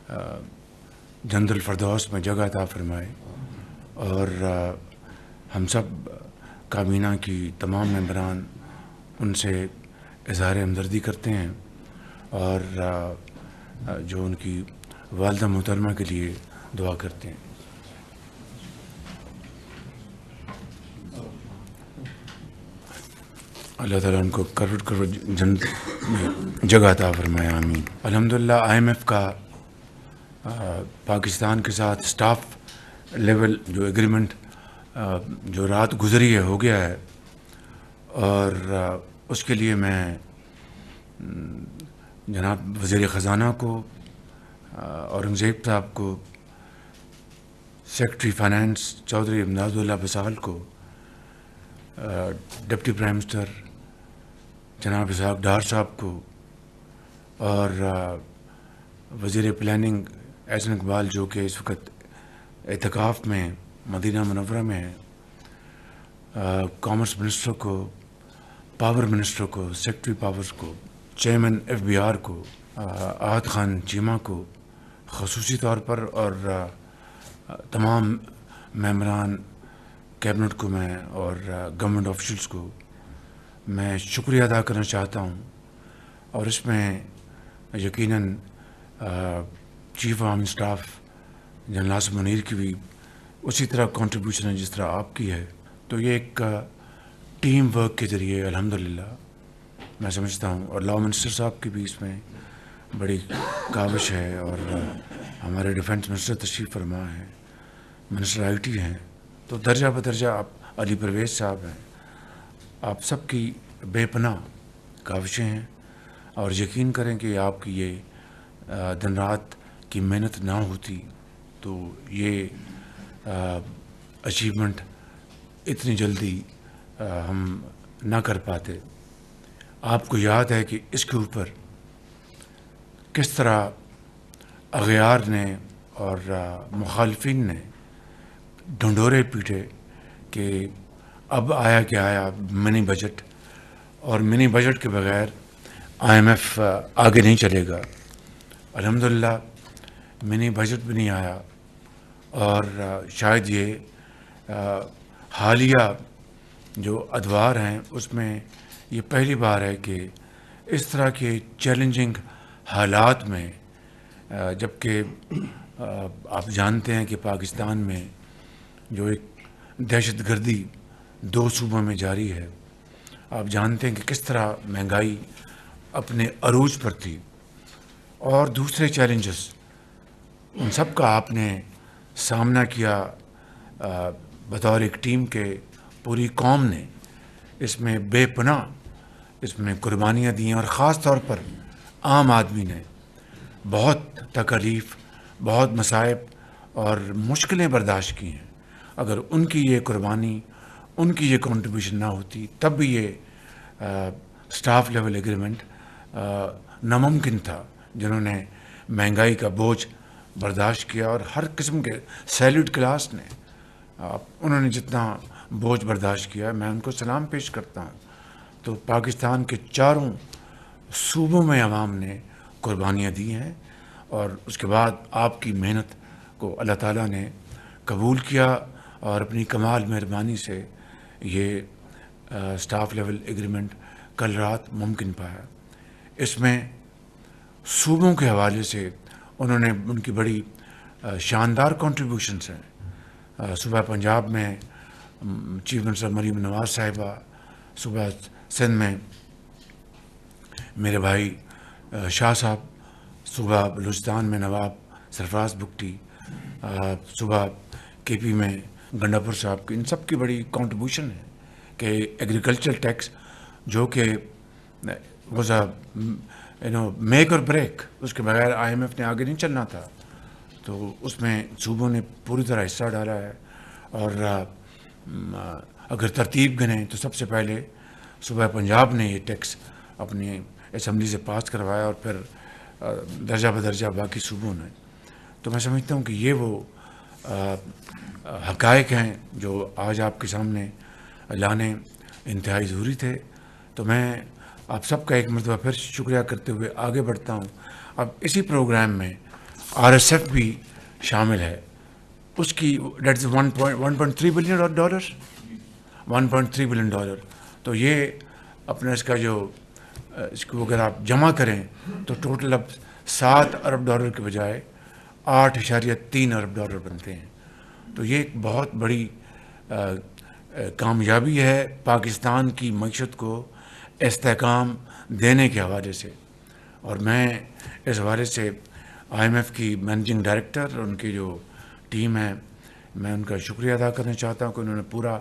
جنت الفردوس میں جگہ عطا فرمائے، اور ہم سب کابینہ کی تمام ممبران ان سے اظہار ہمدردی کرتے ہیں، اور جو ان کی والدہ محترمہ کے لیے دعا کرتے ہیں۔ اللہ تعالیٰ ان کو کروڑ جنت میں جگہ عطا فرمائے، آمین۔ الحمدللہ IMF کا پاکستان کے ساتھ سٹاف لیول جو ایگریمنٹ جو رات گزری ہے ہو گیا ہے، اور اس کے لیے میں جناب وزیر خزانہ کو، اورنگزیب صاحب کو، سیکرٹری فائنانس چودھری امداد اللہ بسال کو، ڈپٹی پرائم منسٹر جناب اسحاق ڈار صاحب کو، اور وزیر پلاننگ احسن اقبال جو کہ اس وقت اعتکاف میں مدینہ منورہ میں ہے، کامرس منسٹر کو، پاور منسٹر کو، سیکرٹری پاورز کو، چیئرمین FBR کو، احد خان چیمہ کو خصوصی طور پر، اور تمام ممبران کیبنٹ کو میں اور گورنمنٹ آفیشلز کو میں شکریہ ادا کرنا چاہتا ہوں۔ اور اس میں یقیناً chief of staff general Asim Munir کی بھی اسی طرح کنٹریبیوشن ہے جس طرح آپ کی ہے۔ تو یہ ایک ٹیم ورک کے ذریعے الحمدللہ میں سمجھتا ہوں، اور لاء منسٹر صاحب کی بھی اس میں بڑی کاوش ہے، اور ہمارے ڈیفنس منسٹر تشریف فرما ہیں، منسٹر IT ہیں، تو درجہ بدرجہ آپ علی پرویز صاحب ہیں، آپ سب کی بے پناہ کاوشیں ہیں، اور یقین کریں کہ آپ کی یہ دن رات کی محنت نہ ہوتی تو یہ اچیومنٹ اتنی جلدی ہم نہ کر پاتے۔ آپ کو یاد ہے کہ اس کے اوپر کس طرح اغیار نے اور مخالفین نے ڈھنڈورے پیٹے کہ اب آیا کہ آیا منی بجٹ، اور منی بجٹ کے بغیر IMF آگے نہیں چلے گا۔ الحمدللہ منی بجٹ بھی نہیں آیا، اور شاید یہ حالیہ جو ادوار ہیں اس میں یہ پہلی بار ہے کہ اس طرح کے چیلنجنگ حالات میں، جبکہ آپ جانتے ہیں کہ پاکستان میں جو ایک دہشت گردی 2 صوبوں میں جاری ہے، آپ جانتے ہیں کہ کس طرح مہنگائی اپنے عروج پر تھی، اور دوسرے چیلنجز ان سب کا آپ نے سامنا کیا بطور ایک ٹیم کے۔ پوری قوم نے اس میں بے پناہ اس میں قربانیاں دی ہیں، اور خاص طور پر عام آدمی نے بہت تکالیف، بہت مصائب اور مشکلیں برداشت کی ہیں۔ اگر ان کی یہ قربانی، ان کی یہ کنٹریبیوشن نہ ہوتی تب بھی یہ سٹاف لیول ایگریمنٹ ناممکن تھا۔ جنہوں نے مہنگائی کا بوجھ برداشت کیا، اور ہر قسم کے سیلیوٹ کلاس نے انہوں نے جتنا بوجھ برداشت کیا، میں ان کو سلام پیش کرتا ہوں۔ تو پاکستان کے چاروں صوبوں میں عوام نے قربانیاں دی ہیں، اور اس کے بعد آپ کی محنت کو اللہ تعالیٰ نے قبول کیا، اور اپنی کمال مہربانی سے یہ سٹاف لیول ایگریمنٹ کل رات ممکن پایا۔ اس میں صوبوں کے حوالے سے انہوں نے ان کی بڑی شاندار کنٹریبیوشنس ہیں۔ صوبہ پنجاب میں چیف منسٹر مریم نواز صاحبہ، صوبہ سندھ میں میرے بھائی شاہ صاحب، صوبہ بلوچستان میں نواب سرفراز بگٹی، صوبہ KP میں گنڈا پور صاحب کی، ان سب کی بڑی کنٹریبیوشن ہے کہ ایگریکلچر ٹیکس جو کہ واز میک اور بریک، اس کے بغیر IMF نے آگے نہیں چلنا تھا، تو اس میں صوبوں نے پوری طرح حصہ ڈالا ہے۔ اور اگر ترتیب گنیں تو سب سے پہلے صوبہ پنجاب نے یہ ٹیکس اپنی اسمبلی سے پاس کروایا، اور پھر درجہ بدرجہ باقی صوبوں نے۔ تو میں سمجھتا ہوں کہ یہ وہ حقائق ہیں جو آج آپ کے سامنے لانے انتہائی ضروری تھے۔ تو میں آپ سب کا ایک مرتبہ پھر شکریہ کرتے ہوئے آگے بڑھتا ہوں۔ اب اسی پروگرام میں RSF بھی شامل ہے, اس کی دیٹ از $1.3 بلین, $1.3 بلین. تو یہ اپنا اس کا جو اس کو اگر آپ جمع کریں تو ٹوٹل اب $7 ارب کے بجائے $8.3 ارب بنتے ہیں. تو یہ ایک بہت بڑی کامیابی ہے پاکستان کی معیشت کو استحکام دینے کے حوالے سے. اور میں اس حوالے سے IMF کی مینیجنگ ڈائریکٹر اور ان کی جو ٹیم ہے, میں ان کا شکریہ ادا کرنا چاہتا ہوں کہ انہوں نے پورا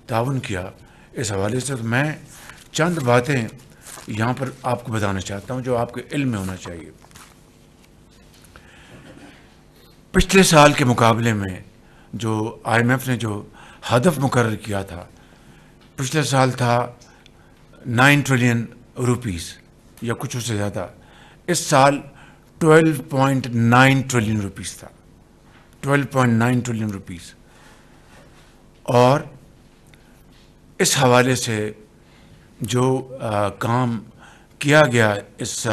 تعاون کیا اس حوالے سے. تو میں چند باتیں یہاں پر آپ کو بتانا چاہتا ہوں جو آپ کے علم میں ہونا چاہیے. پچھلے سال کے مقابلے میں جو IMF نے جو ہدف مقرر کیا تھا, پچھلے سال تھا 9 ٹریلین روپیز یا کچھ اس سے زیادہ. اس سال 12.9 ٹریلین روپیز تھا, 12.9 ٹریلین روپیز. اور اس حوالے سے جو کام کیا گیا اس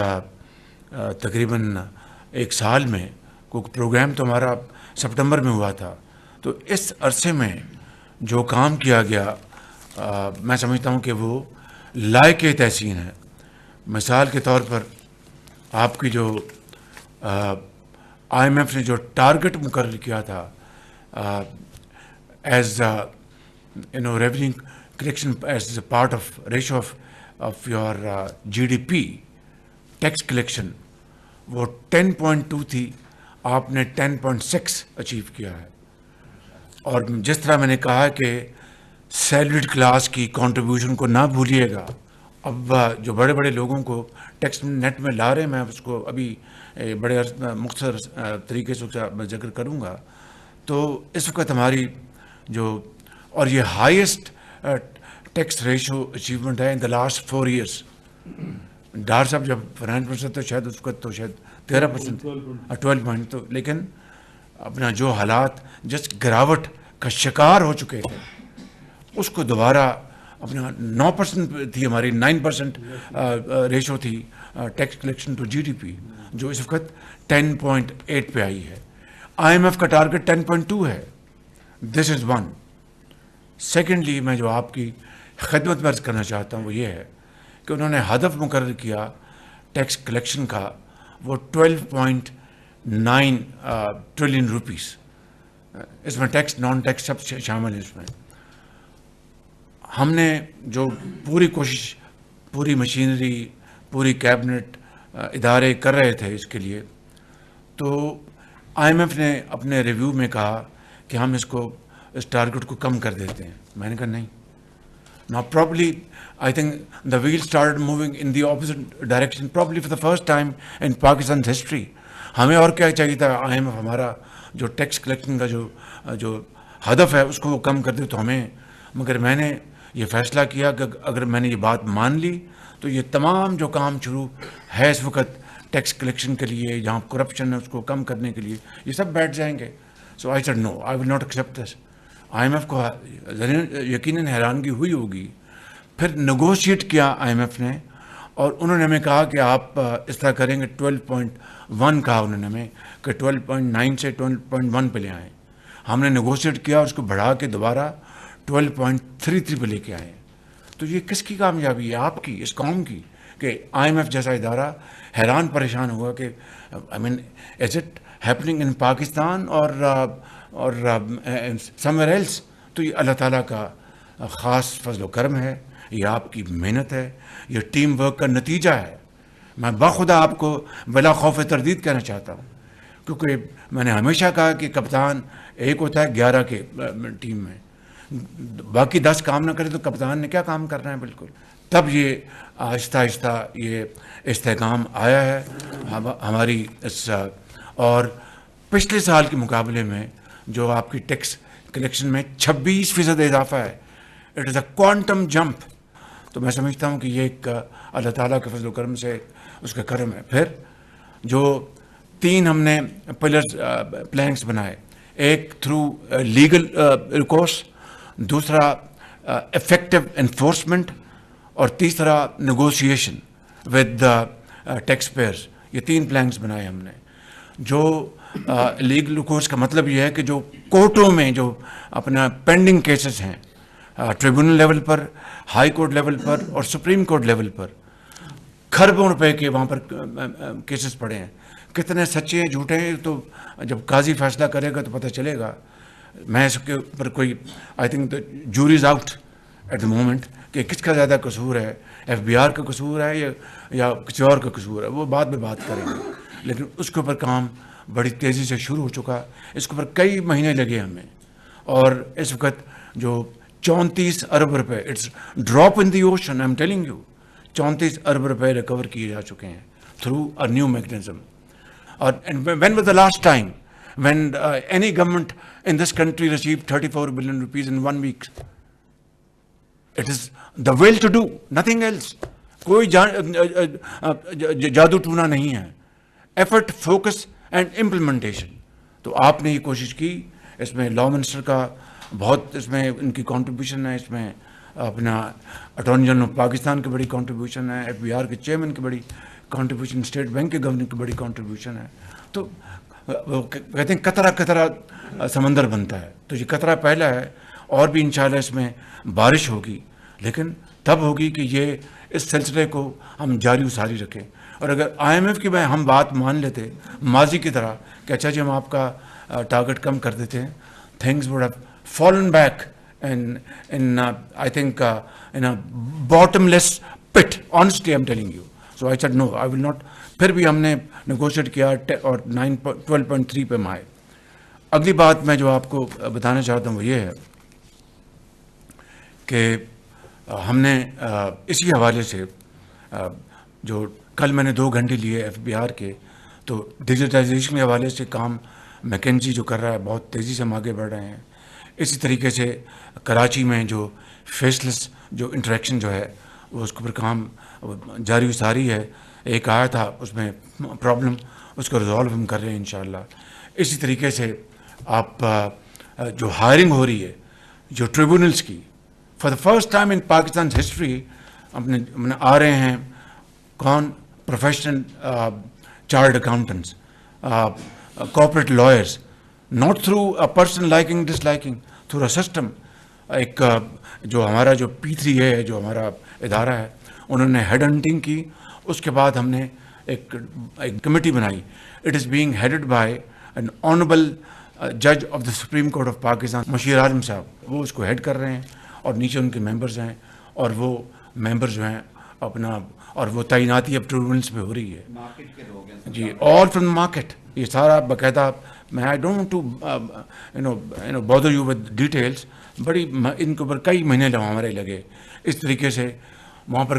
تقریباً ایک سال میں, کیونکہ پروگرام تو ہمارا سپٹمبر میں ہوا تھا, تو اس عرصے میں جو کام کیا گیا میں سمجھتا ہوں کہ وہ لائق تحسین ہے. مثال کے طور پر آپ کی جو IMF نے جو ٹارگٹ مقرر کیا تھا as revenue collection as a part of ratio of your GDP tax collection, وہ 10.2 تھی, آپ نے 10.6 اچیو کیا ہے. اور جس طرح میں نے کہا کہ سیلریڈ کلاس کی کنٹریبیوشن کو نہ بھولیے گا. اب جو بڑے بڑے لوگوں کو ٹیکس نیٹ میں لا رہے ہیں, میں اس کو ابھی بڑے مختصر طریقے سے میں ذکر کروں گا. تو اس وقت ہماری جو اور یہ ہائیسٹ ٹیکس ریشو اچیومنٹ ہے ان دا لاسٹ 4 ایئرس. ڈار صاحب جب فائنانس منسٹر تو شاید اس وقت تو شاید 13%, 12%. تو لیکن اپنا جو حالات جس گراوٹ کا شکار ہو چکے تھے اس کو دوبارہ اپنا 9% تھی, ہماری 9% ریشو تھی ٹیکس کلیکشن ٹو GDP, جو اس وقت 10.8 پہ آئی ہے. IMF کا ٹارگٹ 10.2 ہے. دس از ون. سیکنڈلی میں جو آپ کی خدمت میں عرض کرنا چاہتا ہوں وہ یہ ہے کہ انہوں نے ہدف مقرر کیا ٹیکس کلیکشن کا, وہ 12.9 ٹریلین روپیز. اس میں ٹیکس نان ٹیکس سب شامل ہیں. اس میں ہم نے جو پوری کوشش, پوری مشینری, پوری کیبنٹ ادارے کر رہے تھے اس کے لیے, تو IMF نے اپنے ریویو میں کہا کہ ہم اس ٹارگٹ کو کم کر دیتے ہیں. میں نے کہا نہیں. Now probably I think the wheel started moving in the opposite direction, probably for the first time in Pakistan's history. ہمیں اور کیا چاہیے تھا, IMF ہمارا جو ٹیکس کلیکشن کا جو ہدف ہے اس کو وہ کم کر دے تو ہمیں. مگر میں نے یہ فیصلہ کیا کہ اگر میں نے یہ بات مان لی تو یہ تمام جو کام شروع ہے اس وقت ٹیکس کلیکشن کے لیے, جہاں کرپشن ہے اس کو کم کرنے کے لیے, یہ سب بیٹھ جائیں گے. So I said no, I will not accept this. IMF کو یقیناً حیرانگی ہوئی ہوگی. پھر نیگوشیٹ کیا IMF نے, اور انہوں نے ہمیں کہا کہ آپ اس طرح کریں گے. 12.1 کہا انہوں نے ہمیں کہ 12.9 سے 12.1 پہ لے آئیں. ہم نے نیگوشیٹ کیا, اس کو بڑھا کے دوبارہ 12.33 پہ لے کے آئے. تو یہ کس کی کامیابی ہے؟ آپ کی, اس قوم کی, کہ IMF جیسا ادارہ حیران پریشان ہوا کہ I mean is it happening in Pakistan اور سم ویئر ایلس. تو یہ اللہ تعالیٰ کا خاص فضل و کرم ہے, یہ آپ کی محنت ہے, یہ ٹیم ورک کا نتیجہ ہے. میں بخدا آپ کو بلا خوف تردید کہنا چاہتا ہوں, کیونکہ میں نے ہمیشہ کہا کہ کپتان ایک ہوتا ہے 11 کے ٹیم میں, باقی 10 کام نہ کرے تو کپتان نے کیا کام کرنا ہے. بالکل. تب یہ آہستہ آہستہ یہ استحکام آیا ہے ہماری اس. اور پچھلے سال کے مقابلے میں جو آپ کی ٹیکس کلیکشن میں 26% اضافہ ہے, it is a quantum jump. تو میں سمجھتا ہوں کہ یہ ایک اللہ تعالیٰ کے فضل و کرم سے اس کا کرم ہے. پھر جو 3 ہم نے پلرز پلانکس بنائے, ایک تھرو لیگل ریکورس, دوسرا افیکٹو انفورسمنٹ, اور تیسرا نیگوشیشن ود ٹیکس پیئرز. یہ 3 پلانکس بنائے ہم نے. جو لیگل کورس کا مطلب یہ ہے کہ جو کورٹوں میں جو اپنا پینڈنگ کیسز ہیں ٹریبونل لیول پر, ہائی کورٹ لیول پر اور سپریم کورٹ لیول پر, کھربوں روپے کے وہاں پر کیسز پڑے ہیں. کتنے سچے ہیں جھوٹے ہیں تو جب قاضی فیصلہ کرے گا تو پتہ چلے گا. میں اس کے اوپر کوئی I think jury is out at the moment کہ کس کا زیادہ قصور ہے, ایف بی آر کا قصور ہے یا کسی اور کا قصور ہے, وہ بعد میں بات کریں گے. لیکن اس کے اوپر کام بڑی تیزی سے شروع ہو چکا. اس کے اوپر کئی مہینے لگے ہمیں, اور اس وقت جو 34 ارب روپے, it's drop in the ocean, I am telling you, 34 ارب روپے ریکور کیے جا چکے ہیں تھرو اے نیو میکنزم. اور when was the last time when any government in this country received 34 billion rupees in 1 week? It is the will to do, nothing else. کوئی جادو ٹونا نہیں ہے. Effort, focus and implementation. تو آپ نے یہ کوشش کی. اس میں لا منسٹر کا بہت اس میں ان کی کنٹریبیوشن ہے, اس میں اپنا اٹارنی جنرل آف پاکستان کی بڑی کنٹریبیوشن ہے, ایف بی آر کے چیئرمین کی بڑی کنٹریبیوشن, اسٹیٹ بینک کے گورنر کی بڑی کنٹریبیوشن ہے. تو وہ کہتے ہیں قطرہ قطرہ سمندر بنتا ہے. تو یہ قطرہ پہلا ہے, اور بھی انشاءاللہ اس میں بارش ہوگی, لیکن تب ہوگی کہ یہ اس سلسلے کو ہم جاری و ساری رکھیں. اور اگر آئی ایم ایف کی ہم بات مان لیتے ماضی کی طرح کہ اچھا جی ہم آپ کا ٹارگٹ کم کر دیتے ہیں, things would have fallen back in I think in a bottomless pit. Honestly, I'm telling you. So I said no, I will not. پھر بھی ہم نے نیگوشیٹ کیا اور 12.3 پہ ہم آئے. اگلی بات میں جو آپ کو بتانا چاہتا ہوں وہ یہ ہے کہ ہم نے اسی حوالے سے جو کل میں نے 2 گھنٹے لیے ایف بی آر کے, تو ڈیجیٹائزیشن کے حوالے سے کام میکنزی جو کر رہا ہے, بہت تیزی سے ہم آگے بڑھ رہے ہیں. اسی طریقے سے کراچی میں جو فیس لیس جو انٹریکشن جو ہے وہ اس کے اوپر کام جاری و ساری ہے. ایک آیا تھا اس میں پرابلم, اس کو ریزالو ہم کر رہے ہیں انشاءاللہ. اسی طریقے سے آپ جو ہائرنگ ہو رہی ہے جو ٹریبونلز کی, for the first time in Pakistan history اپنے آ رہے ہیں کون, professional chartered accountants, corporate lawyers, not through a person liking disliking, through a system. ایک جو ہمارا جو P3 ہے, جو ہمارا ادارہ ہے, انہوں نے ہیڈ ہنٹنگ کی. اس کے بعد ہم نے ایک کمیٹی بنائی. It is being headed by an honourable جج of the supreme court of Pakistan, Mushir Alam صاحب. وہ اس کو ہیڈ کر رہے ہیں اور نیچے ان کے ممبرز ہیں, اور وہ ممبرز جو ہیں اپنا, اور وہ تعیناتی اب ٹریبونلز پہ ہو رہی ہے جی, آل فرام مارکیٹ. یہ سارا باقاعدہ میں I don't to bother you with details, بڑی ان کے اوپر کئی مہینے ہمارے لگے. اس طریقے سے وہاں پر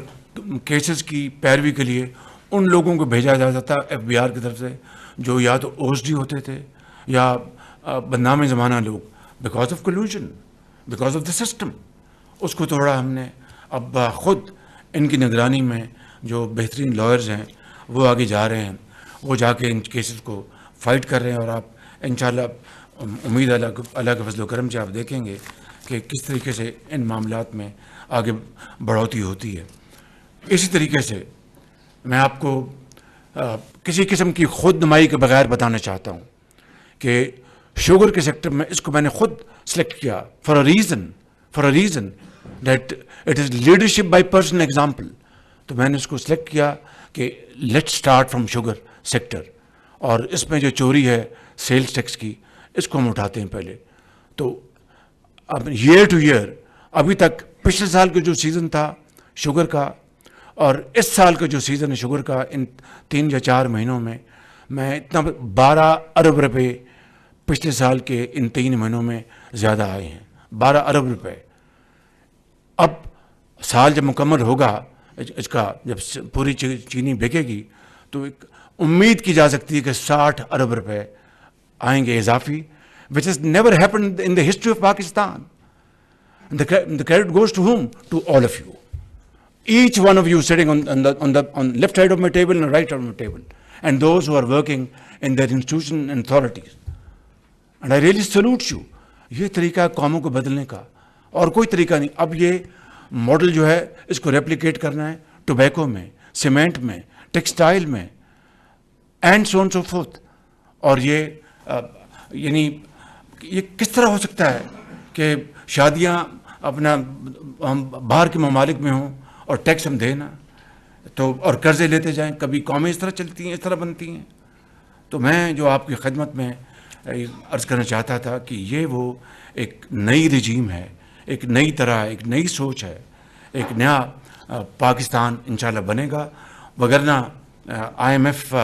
کیسز کی پیروی کے لیے ان لوگوں کو بھیجا جاتا تھا ایف بی آر کی طرف سے جو یا تو او ایس ڈی ہوتے تھے یا بدنام زمانہ لوگ, because of collusion, because of the system. اس کو توڑا ہم نے. اب خود ان کی نگرانی میں جو بہترین لائرز ہیں وہ آگے جا رہے ہیں, وہ جا کے ان کیسز کو فائٹ کر رہے ہیں. اور آپ انشاءاللہ امید اللہ کے فضل و کرم سے آپ دیکھیں گے کہ کس طریقے سے ان معاملات میں آگے بڑھوتی ہوتی ہے. اسی طریقے سے میں آپ کو کسی قسم کی خود نمائی کے بغیر بتانا چاہتا ہوں کہ شوگر کے سیکٹر میں اس کو میں نے خود سلیکٹ کیا for a reason that it is leadership by personal example. تو میں نے اس کو سلیکٹ کیا کہ let start from sugar sector, اور اس میں جو چوری ہے سیلز ٹیکس کی, اس کو ہم اٹھاتے ہیں پہلے. تو اب ایئر ٹو ایئر ابھی تک پچھلے سال کا جو سیزن تھا شوگر کا اور اس سال کا جو سیزن ہے شوگر کا, ان 3 یا 4 مہینوں میں اتنا 12 ارب روپے پچھلے سال کے ان 3 مہینوں میں زیادہ آئے ہیں. 12 ارب روپے. اب سال جب مکمل ہوگا اس کا, جب پوری چینی بکے گی تو ایک امید کی جا سکتی ہے کہ 60 ارب روپے آئیں گے اضافی, which has never happened in the history of Pakistan. The credit goes to whom? To all of you. Each one of you sitting on left side of my table and right side of my table, and those who are working in their institution and authorities. And I really salute you. یہ طریقہ قوموں کو بدلنے کا اور کوئی طریقہ نہیں. اب یہ ماڈل جو ہے اس کو ریپلیکیٹ کرنا ہے ٹوبیکو میں, سیمنٹ میں, ٹیکسٹائل میں, and so on so forth. اور یہ یعنی یہ کس طرح ہو سکتا ہے کہ شادیاں اپنا ہم باہر کے ممالک میں ہوں اور ٹیکس ہم دیں نا، تو اور قرضے لیتے جائیں، کبھی قومیں اس طرح چلتی ہیں، اس طرح بنتی ہیں. تو میں جو آپ کی خدمت میں عرض کرنا چاہتا تھا کہ یہ وہ ایک نئی رجیم ہے، ایک نئی طرح، ایک نئی سوچ ہے، ایک نیا پاکستان انشاءاللہ بنے گا. وگرنہ IMF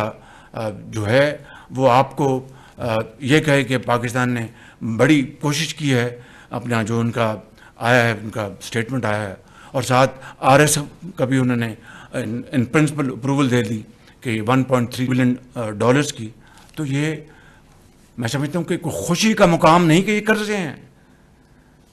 جو ہے وہ آپ کو یہ کہے کہ پاکستان نے بڑی کوشش کی ہے، اپنا جو ان کا آیا ہے، ان کا اسٹیٹمنٹ آیا ہے، اور ساتھ RS کا بھی انہوں نے ان پرنسپل اپروول دے دی کہ $1.3 بلین کی. تو یہ میں سمجھتا ہوں کہ کوئی خوشی کا مقام نہیں کہ یہ قرضے ہیں.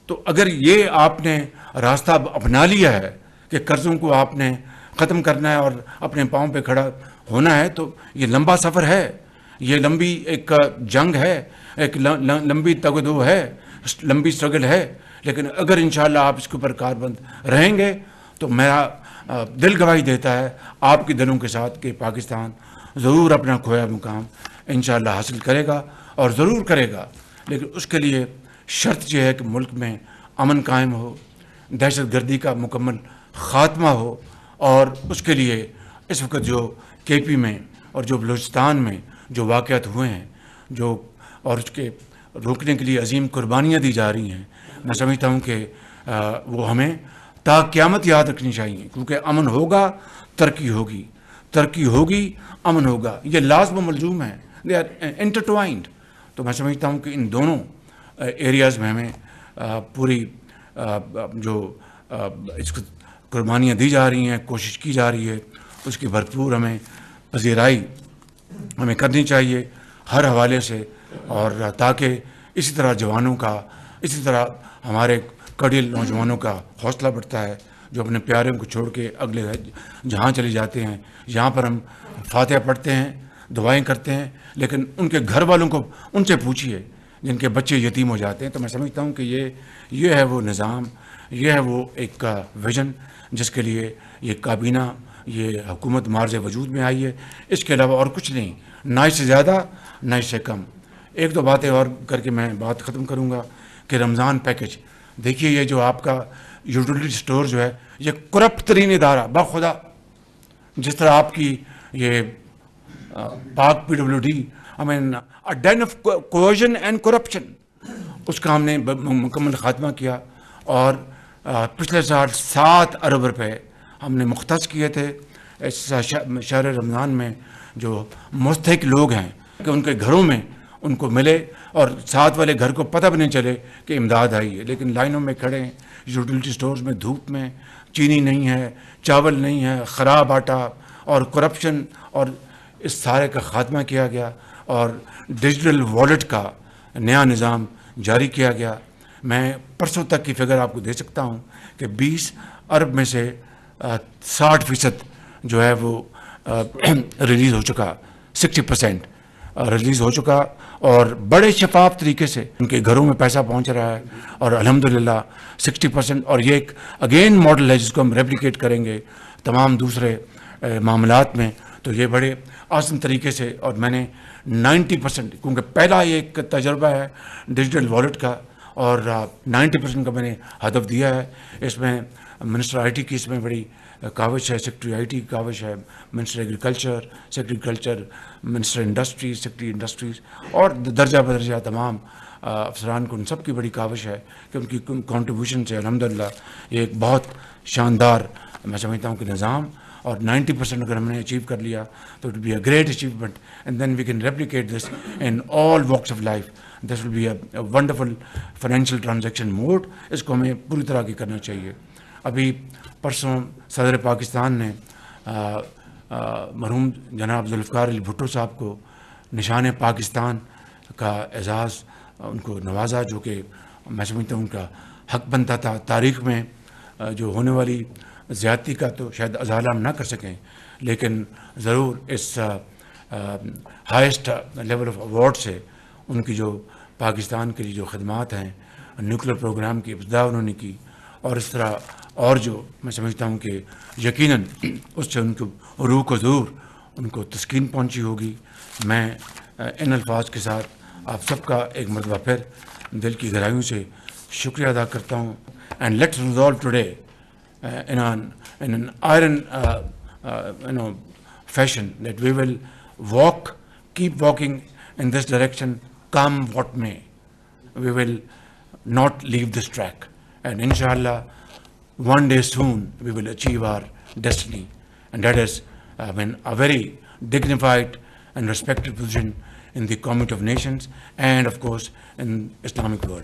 تو اگر یہ آپ نے راستہ اپنا لیا ہے کہ قرضوں کو آپ نے ختم کرنا ہے اور اپنے پاؤں پہ کھڑا ہونا ہے، تو یہ لمبا سفر ہے، یہ لمبی ایک جنگ ہے، ایک لمبی تگدو ہے، لمبی اسٹرگل ہے. لیکن اگر انشاءاللہ آپ اس کے اوپر کاربند رہیں گے تو میرا دل گواہی دیتا ہے آپ کے دلوں کے ساتھ کہ پاکستان ضرور اپنا کھویا مقام انشاءاللہ حاصل کرے گا، اور ضرور کرے گا. لیکن اس کے لیے شرط یہ ہے کہ ملک میں امن قائم ہو، دہشت گردی کا مکمل خاتمہ ہو، اور اس کے لیے اس وقت جو KP میں اور جو بلوچستان میں جو واقعات ہوئے ہیں، جو اور اس کے روکنے کے لیے عظیم قربانیاں دی جا رہی ہیں، میں سمجھتا ہوں کہ وہ ہمیں تا قیامت یاد رکھنی چاہیے. کیونکہ امن ہوگا ترقی ہوگی، ترقی ہوگی امن ہوگا، یہ لازم و ملزوم ہے، دے آر انٹرٹوائنڈ. تو میں سمجھتا ہوں کہ ان دونوں ایریاز میں ہمیں پوری جو اس قربانیاں دی جا رہی ہیں، کوشش کی جا رہی ہے، اس کی بھرپور ہمیں پذیرائی ہمیں کرنی چاہیے ہر حوالے سے. اور تاکہ اسی طرح جوانوں کا، اسی طرح ہمارے کڑیل نوجوانوں کا حوصلہ بڑھتا ہے جو اپنے پیاروں کو چھوڑ کے اگلے جہاں چلے جاتے ہیں. یہاں پر ہم فاتحہ پڑھتے ہیں، دعائیں کرتے ہیں، لیکن ان کے گھر والوں کو ان سے پوچھیے جن کے بچے یتیم ہو جاتے ہیں. تو میں سمجھتا ہوں کہ یہ ہے وہ نظام، یہ ہے وہ ایک ویژن جس کے لیے یہ کابینہ، یہ حکومت مارز وجود میں آئی ہے. اس کے علاوہ اور کچھ نہیں، نہ اس سے زیادہ نہ اس سے کم. ایک دو باتیں اور کر کے میں بات ختم کروں گا کہ رمضان پیکج دیکھیے، یہ جو آپ کا یوٹیلیٹی اسٹور جو ہے، یہ کرپٹ ترین ادارہ باخدا، جس طرح آپ کی یہ Pak PWD den of collusion and corruption, اس کا ہم نے مکمل خاتمہ کیا. اور پچھلے سال 7 ارب روپے ہم نے مختص کیے تھے اس شہر رمضان میں جو مستحق لوگ ہیں کہ ان کے گھروں میں ان کو ملے، اور ساتھ والے گھر کو پتہ بھی نہیں چلے کہ امداد آئی ہے. لیکن لائنوں میں کھڑے ہیں یوٹیلیٹی سٹورز میں، دھوپ میں، چینی نہیں ہے، چاول نہیں ہے، خراب آٹا اور کرپشن، اور اس سارے کا خاتمہ کیا گیا. اور ڈیجیٹل والیٹ کا نیا نظام جاری کیا گیا. میں پرسوں تک کی فگر آپ کو دے سکتا ہوں کہ 20 ارب میں سے 60% جو ہے وہ ریلیز ہو چکا، 60% ریلیز ہو چکا، اور بڑے شفاف طریقے سے ان کے گھروں میں پیسہ پہنچ رہا ہے. اور الحمدللہ 60%، اور یہ ایک اگین ماڈل ہے جس کو ہم ریپلیکیٹ کریں گے تمام دوسرے معاملات میں. تو یہ بڑے آسان طریقے سے، اور میں نے 90%، کیونکہ پہلا یہ ایک تجربہ ہے ڈیجیٹل والیٹ کا، اور 90% کا میں نے ہدف دیا ہے. اس میں منسٹر IT کی اس میں بڑی کاوش ہے، سیکرٹری IT کی کاوش ہے، minister agriculture, secretary culture, minister industries, secretary industries, اور درجہ بدرجہ تمام افسران کو ان سب کی بڑی کاوش ہے کہ ان کی کنٹریبیوشن سے الحمدللہ یہ ایک بہت شاندار میں سمجھتا ہوں کہ نظام. اور 90% اگر ہم نے اچیو کر لیا تو it be a great achievement, and then we can replicate this in all walks of life. This will be a wonderful financial transaction mode. اس کو ہمیں پوری طرح کی کرنا چاہیے. ابھی پرسوں صدر پاکستان نے مرحوم جناب ذوالفقار علی بھٹو صاحب کو نشان پاکستان کا اعزاز ان کو نوازا، جو کہ میں سمجھتا ہوں ان کا حق بنتا تھا. تاریخ میں جو ہونے والی زیادتی کا تو شاید ازالہ ہم نہ کر سکیں، لیکن ضرور اس ہائیسٹ لیول آف ایوارڈ سے ان کی جو پاکستان کے لیے جو خدمات ہیں، نیوکلیر پروگرام کی ابتدا انہوں نے کی، اور اس طرح اور جو میں سمجھتا ہوں کہ یقیناً اس سے ان کو روح کو ضرور ان کو تسکین پہنچی ہوگی. میں ان الفاظ کے ساتھ آپ سب کا ایک مرتبہ پھر دل کی گہرائیوں سے شکریہ ادا کرتا ہوں. And let's resolve today in an iron fashion that we will keep walking in this direction, come what may. We will not leave this track, and inshallah one day soon we will achieve our destiny, and that is a very dignified and respected position in the community of nations and of course in Islamic world.